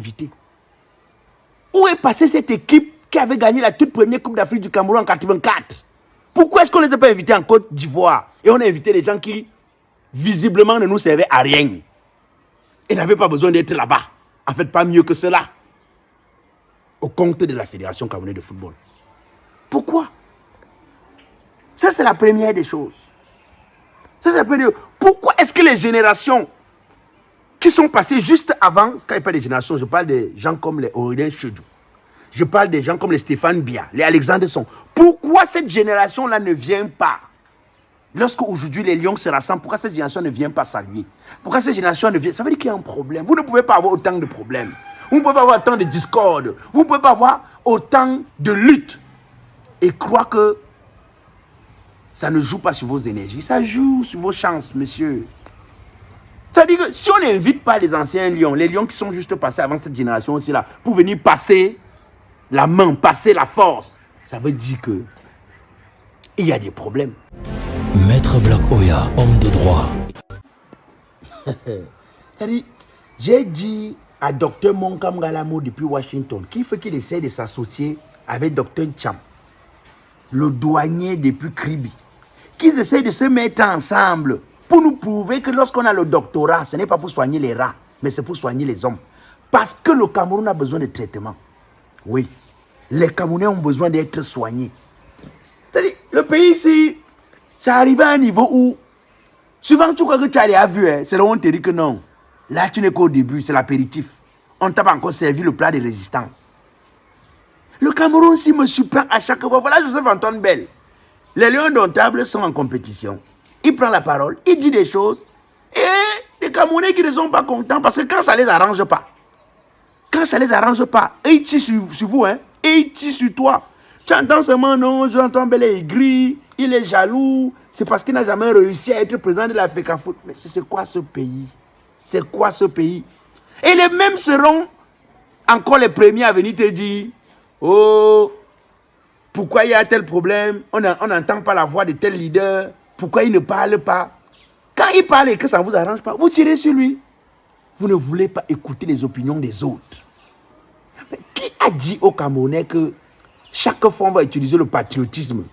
invité. Où est passée cette équipe qui avait gagné la toute première Coupe d'Afrique du Cameroun en 84? Pourquoi est-ce qu'on ne les a pas invités en Côte d'Ivoire? Et on a invité des gens qui, visiblement, ne nous servaient à rien. Et n'avaient pas besoin d'être là-bas. En fait, pas mieux que cela. Au compte de la Fédération camerounaise de football. Pourquoi? Ça, c'est la première des choses. Ça, c'est la première. Pourquoi est-ce que les générations qui sont passées juste avant, quand je parle des générations, je parle des gens comme les Aurélien Chedjou, je parle des gens comme les Stéphane Bia, les Alexandre Son. Pourquoi cette génération-là ne vient pas? Lorsque aujourd'hui les Lions se rassemblent, pourquoi cette génération ne vient pas saluer? Pourquoi cette génération ne vient? Ça veut dire qu'il y a un problème. Vous ne pouvez pas avoir autant de problèmes. Vous ne pouvez pas avoir autant de discorde. Vous ne pouvez pas avoir autant de lutte. Et croire que ça ne joue pas sur vos énergies. Ça joue sur vos chances, monsieur. C'est-à-dire que si on n'invite pas les anciens Lions, les Lions qui sont juste passés avant cette génération aussi là, pour venir passer la main, passer la force, ça veut dire que il y a des problèmes. Maître Black Oya, homme de droit. C'est-à-dire, j'ai dit à Dr Monkam Galamo depuis Washington qu'il faut qu'il essaie de s'associer avec Dr Cham, le douanier depuis Kribi, qu'ils essayent de se mettre ensemble pour nous prouver que lorsqu'on a le doctorat, ce n'est pas pour soigner les rats, mais c'est pour soigner les hommes. Parce que le Cameroun a besoin de traitement. Oui, les Camerounais ont besoin d'être soignés. C'est-à-dire, le pays ici, ça arrive à un niveau où, souvent tu crois que tu as déjà vu, c'est là où on te dit que non. Là, tu n'es qu'au début, c'est l'apéritif. On ne t'a pas encore servi le plat de résistance. Le Cameroun, s'il me surprend à chaque fois, voilà Joseph-Antoine Bell. Les Lions Indomptables sont en compétition. Il prend la parole, il dit des choses, et les Camerounais qui ne sont pas contents, parce que quand ça ne les arrange pas, et ils tirent sur vous, et ils tirent sur toi. Tu entends seulement, non, Joseph-Antoine Bell est aigri, il est jaloux, c'est parce qu'il n'a jamais réussi à être président de la FECAFOOT. Mais c'est quoi ce pays? C'est quoi ce pays? Et les mêmes seront encore les premiers à venir te dire, oh, pourquoi il y a tel problème? On n'entend pas la voix de tel leader. Pourquoi il ne parle pas? Quand il parle et que ça ne vous arrange pas, vous tirez sur lui. Vous ne voulez pas écouter les opinions des autres. Mais qui a dit aux Camerounais que chaque fois on va utiliser le patriotisme,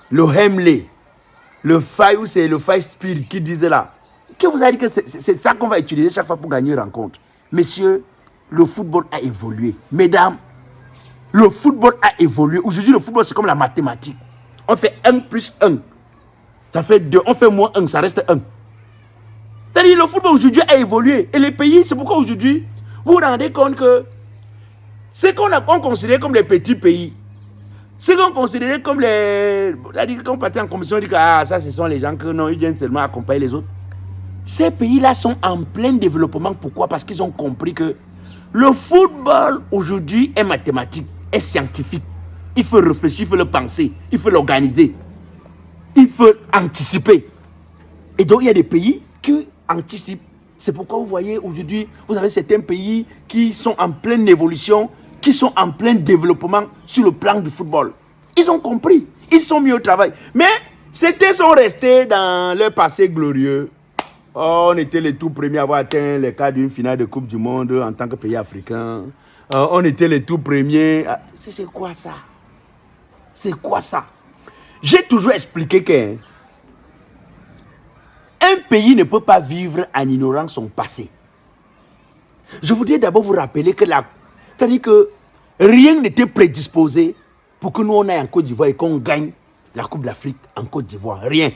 le Hemley, le Faye, ou c'est le Faye Spirit qui disait là, qui vous a dit que c'est ça qu'on va utiliser chaque fois pour gagner une rencontre? Messieurs, le football a évolué. Mesdames, le football a évolué. Aujourd'hui, le football, c'est comme la mathématique. On fait 1 plus 1. Ça fait 2. On fait moins 1, ça reste 1. C'est-à-dire, le football aujourd'hui a évolué. Et les pays, c'est pourquoi aujourd'hui, vous vous rendez compte que ce qu'on considère comme les petits pays, ce qu'on considérait comme les... Quand on partait en commission, on dit que ah, ça, ce sont les gens que non, ils viennent seulement accompagner les autres. Ces pays-là sont en plein développement. Pourquoi? Parce qu'ils ont compris que le football aujourd'hui est mathématique, est scientifique. Il faut réfléchir, il faut le penser, il faut l'organiser, il faut anticiper. Et donc il y a des pays qui anticipent. C'est pourquoi vous voyez aujourd'hui, vous avez certains pays qui sont en pleine évolution, qui sont en plein développement sur le plan du football. Ils ont compris, ils sont mis au travail. Mais certains sont restés dans leur passé glorieux. Oh, on était les tout premiers à avoir atteint les cas d'une finale de Coupe du Monde en tant que pays africain. On était les tout premiers. C'est quoi ça? C'est quoi ça? J'ai toujours expliqué qu'un pays ne peut pas vivre en ignorant son passé. Je voudrais d'abord vous rappeler que c'est-à-dire que rien n'était prédisposé pour que nous on aille en Côte d'Ivoire et qu'on gagne la Coupe d'Afrique en Côte d'Ivoire. Rien.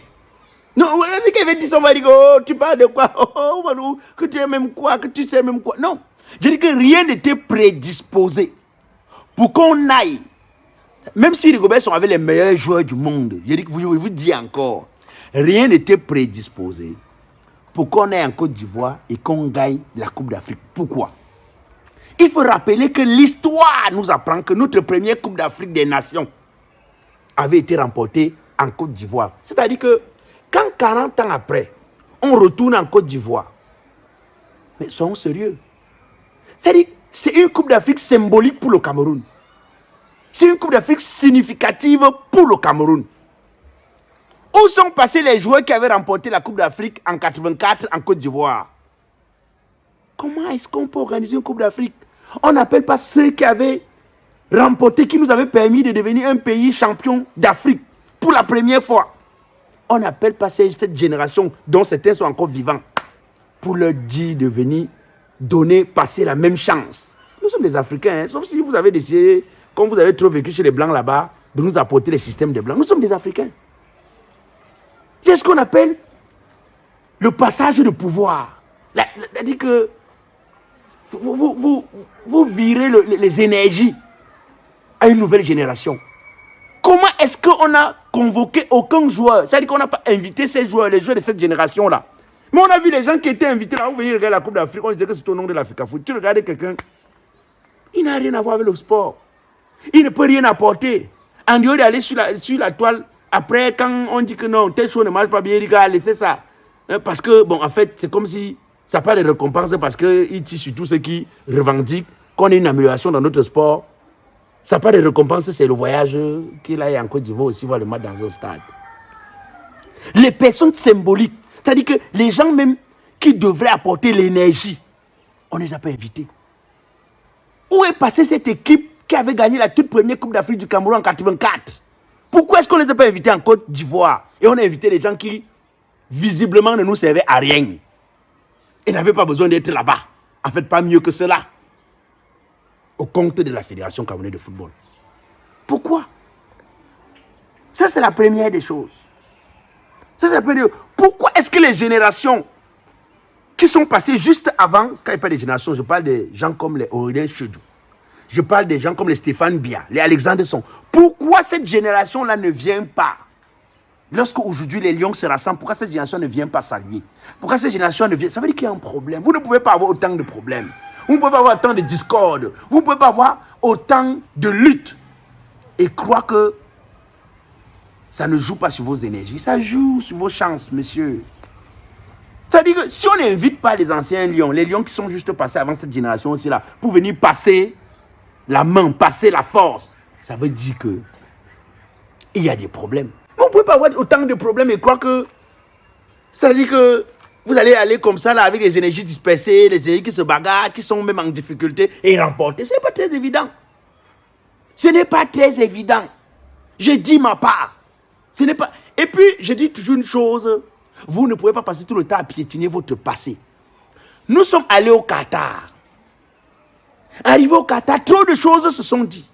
Non, c'est qu'il avait dit ça, on va dire, oh, tu parles de quoi? Oh, que tu es même quoi? Que tu sais même quoi? Non. Je dis que rien n'était prédisposé pour qu'on aille. Même si les Rigobert sont avec les meilleurs joueurs du monde, je dis que je vous dis encore, rien n'était prédisposé pour qu'on aille en Côte d'Ivoire et qu'on gagne la Coupe d'Afrique. Pourquoi? Il faut rappeler que l'histoire nous apprend que notre première Coupe d'Afrique des Nations avait été remportée en Côte d'Ivoire. C'est-à-dire que quand 40 ans après, on retourne en Côte d'Ivoire, mais soyons sérieux. C'est-à-dire, c'est une Coupe d'Afrique symbolique pour le Cameroun. C'est une Coupe d'Afrique significative pour le Cameroun. Où sont passés les joueurs qui avaient remporté la Coupe d'Afrique en 84 en Côte d'Ivoire? Comment est-ce qu'on peut organiser une Coupe d'Afrique? On n'appelle pas ceux qui avaient remporté, qui nous avaient permis de devenir un pays champion d'Afrique pour la première fois. On n'appelle pas cette génération dont certains sont encore vivants pour leur dire de venir donner, passer la même chance. Nous sommes des Africains, hein, sauf si vous avez décidé, comme vous avez trop vécu chez les Blancs là-bas, de nous apporter les systèmes des Blancs. Nous sommes des Africains. C'est ce qu'on appelle le passage de pouvoir. C'est-à-dire que vous virez les énergies à une nouvelle génération. Comment est-ce qu'on a convoqué aucun joueur? C'est-à-dire qu'on n'a pas invité ces joueurs, les joueurs de cette génération-là. Mais on a vu les gens qui étaient invités là, vous venez regarder la Coupe d'Afrique, on disait que c'est au nom de l'Afrique Foot. Tu regardes quelqu'un, il n'a rien à voir avec le sport. Il ne peut rien apporter. En dehors d'aller sur la toile, après, quand on dit que non, telle chose ne marche pas bien, il dit laissez ça. Parce que, bon, en fait, c'est comme si ça n'a pas de récompense parce qu'il tire sur tous ceux qui revendiquent qu'on ait une amélioration dans notre sport. Ça n'a pas de récompense, c'est le voyage qu'il a en Côte d'Ivoire aussi, voir le match dans un stade. Les personnes symboliques, c'est-à-dire que les gens même qui devraient apporter l'énergie, on ne les a pas invités. Où est passée cette équipe qui avait gagné la toute première Coupe d'Afrique du Cameroun en 84? Pourquoi est-ce qu'on ne les a pas invités en Côte d'Ivoire? Et on a invité des gens qui, visiblement, ne nous servaient à rien. Et n'avaient pas besoin d'être là-bas. En fait, pas mieux que cela. Au compte de la Fédération camerounaise de football. Pourquoi? Ça, c'est la première des choses. Ça, c'est la première. Pourquoi est-ce que les générations qui sont passées juste avant, quand je parle des générations, je parle des gens comme les Aurélien Chedjou, je parle des gens comme les Stéphane Bia, les Alexandre Son. Pourquoi cette génération-là ne vient pas? Lorsque aujourd'hui les Lions se rassemblent, pourquoi cette génération ne vient pas saluer? Pourquoi cette génération ne vient? Ça veut dire qu'il y a un problème. Vous ne pouvez pas avoir autant de problèmes. Vous ne pouvez pas avoir autant de discorde. Vous ne pouvez pas avoir autant de lutte. Et croire que ça ne joue pas sur vos énergies. Ça joue sur vos chances, monsieur. C'est-à-dire que si on n'invite pas les anciens Lions, les Lions qui sont juste passés avant cette génération aussi là, pour venir passer la main, passer la force, ça veut dire que il y a des problèmes. Mais on ne peut pas avoir autant de problèmes et croire que ça veut dire que vous allez aller comme ça là avec les énergies dispersées, les énergies qui se bagarrent, qui sont même en difficulté et remporter. Ce n'est pas très évident. Ce n'est pas très évident. Je dis ma part. Ce n'est pas. Et puis, je dis toujours une chose. Vous ne pouvez pas passer tout le temps à piétiner votre passé. Nous sommes allés au Qatar. Arrivés au Qatar, trop de choses se sont dites.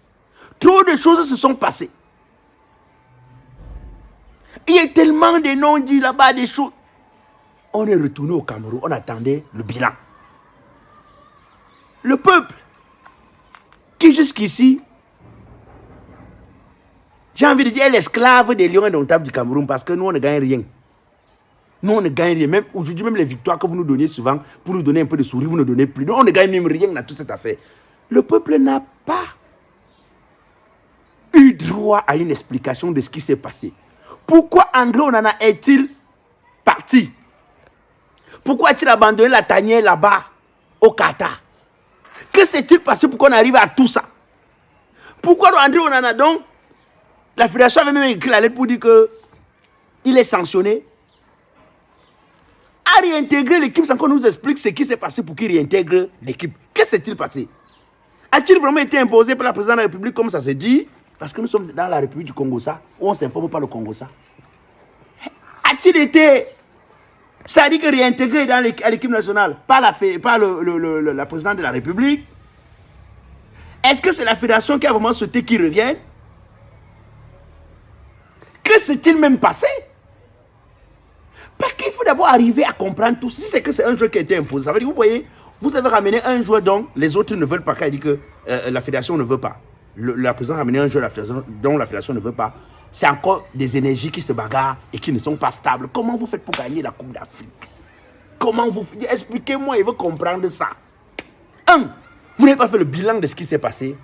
Trop de choses se sont passées. Il y a tellement de noms dits là-bas, des choses. On est retourné au Cameroun, on attendait le bilan. Le peuple, qui jusqu'ici, j'ai envie de dire, est l'esclave des lions indomptables du Cameroun parce que nous, on ne gagne rien. Nous, on ne gagne rien. Même aujourd'hui, même les victoires que vous nous donniez souvent, pour nous donner un peu de sourire, vous ne donnez plus. Nous, on ne gagne même rien dans toute cette affaire. Le peuple n'a pas eu droit à une explication de ce qui s'est passé. Pourquoi André Onana est-il parti? Pourquoi a-t-il abandonné la tanière là-bas, au Qatar? Que s'est-il passé pour qu'on arrive à tout ça? Pourquoi André Onana, donc, la fédération avait même écrit la lettre pour dire qu'il est sanctionné, a réintégré l'équipe sans qu'on nous explique ce qui s'est passé pour qu'il réintègre l'équipe. Que s'est-il passé? A-t-il vraiment été imposé par la présidente de la République comme ça se dit? Parce que nous sommes dans la République du Congo, ça, où on ne s'informe pas le Congo, ça. A-t-il été, c'est-à-dire que réintégré à l'équipe nationale par la présidente de la République? Est-ce que c'est la fédération qui a vraiment souhaité qu'il revienne? Que s'est-il même passé? Parce qu'il faut d'abord arriver à comprendre tout. Si c'est que c'est un joueur qui a été imposé, ça veut dire, vous voyez, vous avez ramené un joueur dont les autres ne veulent pas, quand il dit que la fédération ne veut pas. La présidente a ramené un joueur dont la fédération ne veut pas. C'est encore des énergies qui se bagarrent et qui ne sont pas stables. Comment vous faites pour gagner la Coupe d'Afrique? Comment vous faites? Expliquez-moi, il veut comprendre ça. Un, vous n'avez pas fait le bilan de ce qui s'est passé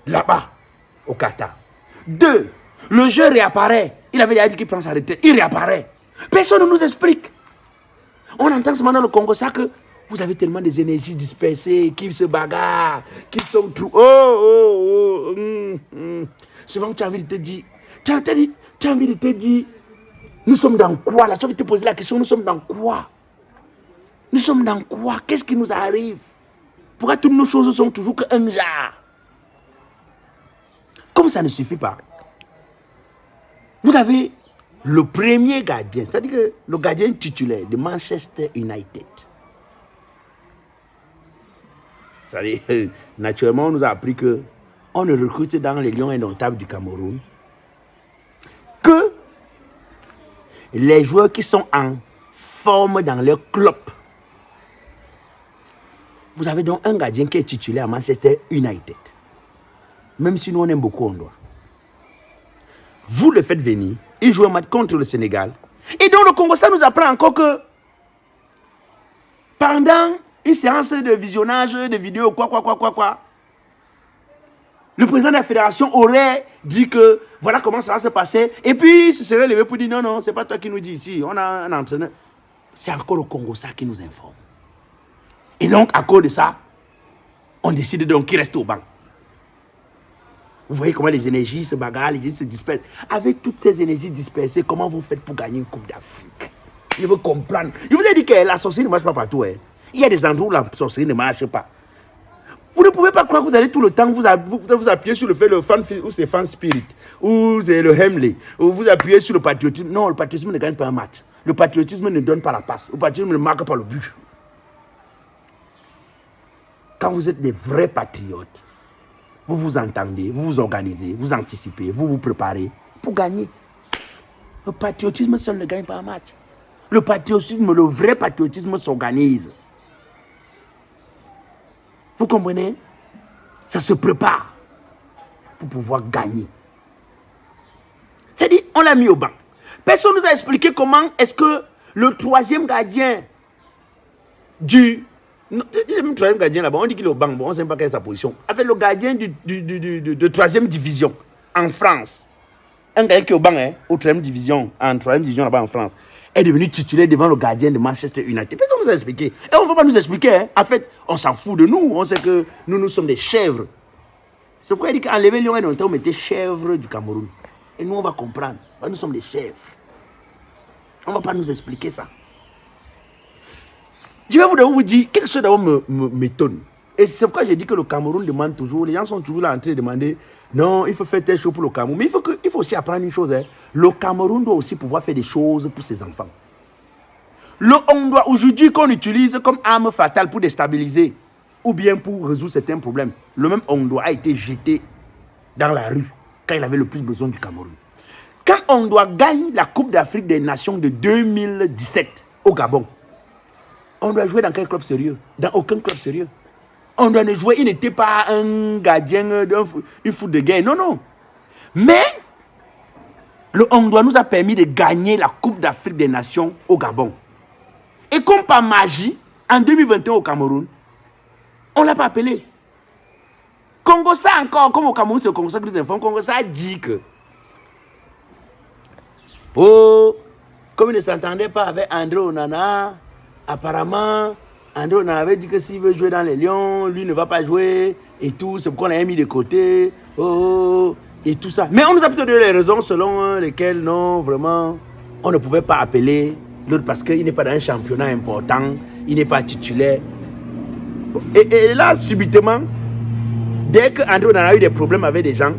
là-bas, au Qatar. Deux, le jeu réapparaît. Il avait déjà dit qu'il prend sa retraite. Il réapparaît. Personne ne nous explique. On entend seulement dans le Congo ça que vous avez tellement des énergies dispersées, qui se bagarrent, qui sont trop... Souvent, tu as envie de te dire... Tu as envie de te dire... Nous sommes dans quoi là? Tu as envie de te poser la question, nous sommes dans quoi? Nous sommes dans quoi? Qu'est-ce qui nous arrive? Pourquoi toutes nos choses sont toujours qu'un genre? Comme ça ne suffit pas. Vous avez le premier gardien, c'est-à-dire que le gardien titulaire de Manchester United. Naturellement, on nous a appris que on ne recrute dans les Lions indomptables du Cameroun que les joueurs qui sont en forme dans leur club. Vous avez donc un gardien qui est titulaire à Manchester United. Même si nous on aime beaucoup Ondoa. Vous le faites venir, il joue un match contre le Sénégal. Et donc le Congo, ça nous apprend encore que pendant une séance de visionnage de vidéos, le président de la fédération aurait dit que voilà comment ça va se passer. Et puis il se serait levé pour dire non, non, c'est pas toi qui nous dis ici, on a un entraîneur. C'est encore le Congo ça qui nous informe. Et donc à cause de ça, on décide donc qu'il reste au banc. Vous voyez comment les énergies se bagarrent, les énergies se dispersent. Avec toutes ces énergies dispersées, comment vous faites pour gagner une Coupe d'Afrique? Je veux comprendre. Je vous ai dit que la sorcellerie ne marche pas partout. Hein. Il y a des endroits où la sorcellerie ne marche pas. Vous ne pouvez pas croire que vous allez tout le temps vous appuyer sur le fait le fan ou c'est fan spirit ou c'est le Hemley ou vous appuyez sur le patriotisme. Non, le patriotisme ne gagne pas un match. Le patriotisme ne donne pas la passe. Le patriotisme ne marque pas le but. Quand vous êtes des vrais patriotes, vous vous entendez, vous vous organisez, vous anticipez, vous vous préparez pour gagner. Le patriotisme seul ne gagne pas un match. Le patriotisme, le vrai patriotisme s'organise. Vous comprenez? Ça se prépare pour pouvoir gagner. C'est-à-dire, on l'a mis au banc. Personne ne nous a expliqué comment est-ce que le troisième gardien du... Non, le troisième gardien là-bas, on dit qu'il est au banc, bon, on ne sait pas quelle est sa position. En fait, le gardien de troisième division en France, un gardien qui est au banc, hein, au troisième division, en troisième division là-bas en France, est devenu titulaire devant le gardien de Manchester United. Personne ne nous a expliqué. Et on ne va pas nous expliquer. Hein. En fait, on s'en fout de nous. On sait que nous sommes des chèvres. C'est pourquoi il dit qu'enlever Lyon et longtemps, on mettait chèvres du Cameroun. Et nous, on va comprendre. Nous sommes des chèvres. On ne va pas nous expliquer ça. Je vais vous dire, quelque chose d'abord m'étonne. Et c'est pourquoi j'ai dit que le Cameroun demande toujours, les gens sont toujours là en train de demander, non, il faut faire telle chose pour le Cameroun. Mais il faut aussi apprendre une chose. Hein. Le Cameroun doit aussi pouvoir faire des choses pour ses enfants. On doit aujourd'hui qu'on utilise comme arme fatale pour déstabiliser ou bien pour résoudre certains problèmes. Le même Ondoa a été jeté dans la rue quand il avait le plus besoin du Cameroun. Quand Ondoa gagne la Coupe d'Afrique des Nations de 2017 au Gabon, on doit jouer dans quel club sérieux? Dans aucun club sérieux. On doit ne jouer, il n'était pas un gardien d'une foot de guerre. Non, non. Mais le Ondoa nous a permis de gagner la Coupe d'Afrique des Nations au Gabon. Et comme par magie, en 2021 au Cameroun, on ne l'a pas appelé. Congo ça encore, comme au Cameroun, c'est le Congo ça qui nous informe. Congo ça a dit que comme il ne s'entendait pas avec André Onana, apparemment, André Onana avait dit que s'il veut jouer dans les Lions, lui ne va pas jouer et tout. C'est pourquoi on l'a mis de côté. Et tout ça. Mais on nous a plutôt donné les raisons selon lesquelles, non, vraiment, on ne pouvait pas appeler l'autre parce qu'il n'est pas dans un championnat important, il n'est pas titulaire. Bon. Et là, subitement, dès qu'André Onana a eu des problèmes avec des gens,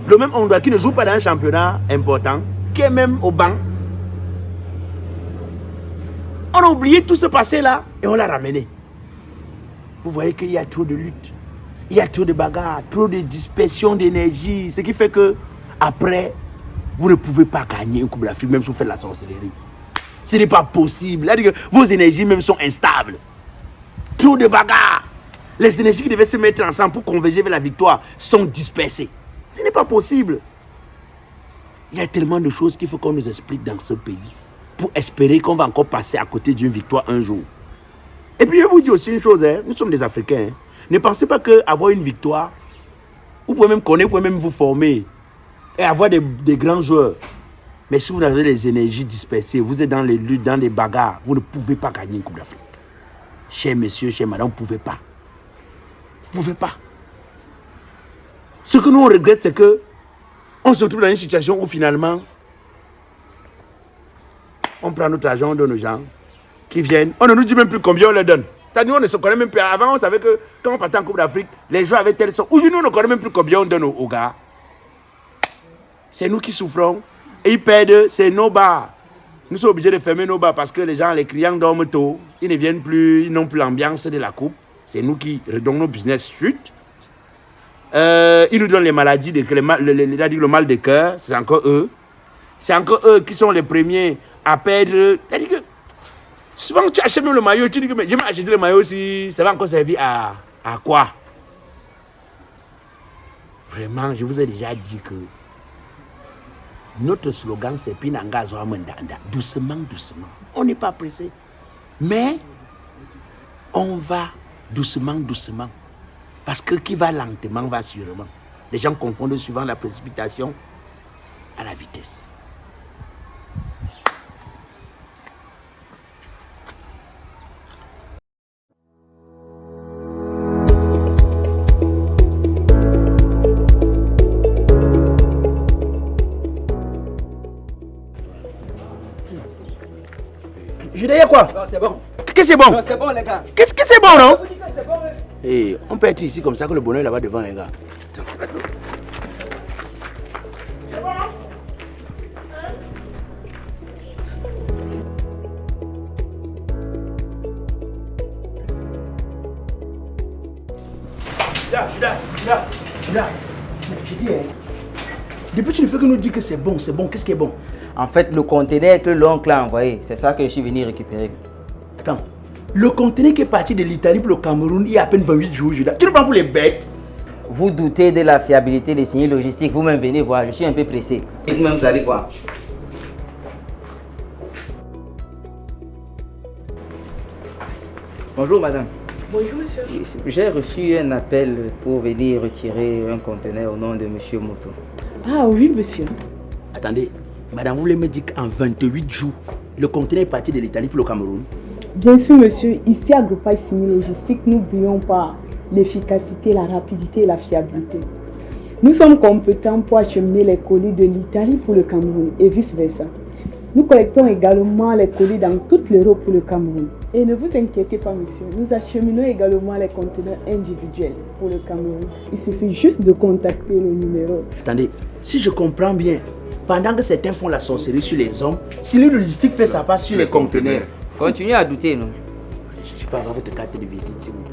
le même Ondoa qui ne joue pas dans un championnat important, qui est même au banc, on a oublié tout ce passé-là et on l'a ramené. Vous voyez qu'il y a trop de luttes, il y a trop de bagarres, trop de dispersion d'énergie, ce qui fait que après, vous ne pouvez pas gagner une Coupe d'Afrique même si vous faites la sorcellerie. Ce n'est pas possible. C'est-à-dire que vos énergies même sont instables. Trop de bagarres. Les énergies qui devaient se mettre ensemble pour converger vers la victoire sont dispersées. Ce n'est pas possible. Il y a tellement de choses qu'il faut qu'on nous explique dans ce pays pour espérer qu'on va encore passer à côté d'une victoire un jour. Et puis je vous dis aussi une chose, hein, nous sommes des Africains. Hein. Ne pensez pas qu'avoir une victoire, vous pouvez même connaître, vous pouvez même vous former et avoir des grands joueurs. Mais si vous avez les énergies dispersées, vous êtes dans les luttes, dans les bagarres, vous ne pouvez pas gagner une Coupe d'Afrique. Chers messieurs, chers madame, vous ne pouvez pas. Vous ne pouvez pas. Ce que nous on regrette, c'est que on se retrouve dans une situation où finalement, on prend notre argent, on donne aux gens, qui viennent. On ne nous dit même plus combien on leur donne. C'est-à-dire on ne se connaît même plus. Avant, on savait que quand on partait en Coupe d'Afrique, les joueurs avaient telle somme. Aujourd'hui, on ne connaît même plus combien on donne aux gars. C'est nous qui souffrons. Et ils perdent, c'est nos bars. Nous sommes obligés de fermer nos bars parce que les gens, les clients dorment tôt. Ils ne viennent plus, ils n'ont plus l'ambiance de la coupe. C'est nous qui, donc nos business chutent. Ils nous donnent les maladies, le mal de cœur, c'est encore eux. C'est encore eux qui sont les premiers à perdre. C'est-à-dire que souvent tu achètes même le maillot, tu dis que mais je vais acheter le maillot aussi, ça va encore servir à quoi? Vraiment, je vous ai déjà dit que notre slogan c'est Pinanga Zoamendanda. Doucement, doucement. On n'est pas pressé. Mais on va doucement, doucement. Parce que qui va lentement va sûrement. Les gens confondent souvent la précipitation à la vitesse. Je dis quoi? Non, c'est bon. Qu'est-ce que c'est bon? Non, c'est bon, les gars. Qu'est-ce que c'est bon, non? C'est bon, hein. Et on peut être ici comme ça que le bonheur est là-bas devant, les gars. Judas. Je dis, depuis tu ne fais que nous dire que c'est bon, qu'est-ce qui est bon? En fait, le conteneur que l'oncle a envoyé, c'est ça que je suis venu récupérer. Attends, le conteneur qui est parti de l'Italie pour le Cameroun il y a à peine 28 jours, Judas. Tu nous prends pour les bêtes? Vous doutez de la fiabilité des signaux logistiques, vous-même venez voir, je suis un peu pressé. Et vous-même, vous allez voir. Bonjour madame. Bonjour monsieur. J'ai reçu un appel pour venir retirer un conteneur au nom de monsieur Moto. Ah oui monsieur. Attendez, madame, vous voulez me dire qu'en 28 jours, le conteneur est parti de l'Italie pour le Cameroun? Bien sûr monsieur, ici à Groupage Signaux Logistique, nous brillons par l'efficacité, la rapidité et la fiabilité. Nous sommes compétents pour acheminer les colis de l'Italie pour le Cameroun et vice versa. Nous collectons également les colis dans toute l'Europe pour le Cameroun. Et ne vous inquiétez pas monsieur, nous acheminons également les conteneurs individuels pour le Cameroun. Il suffit juste de contacter le numéro. Attendez, si je comprends bien, pendant que certains font la sorcellerie sur les hommes, si le logistique fait sa part sur les conteneurs. Continuez à douter, non? Je peux avoir votre carte de visite, s'il vous plaît.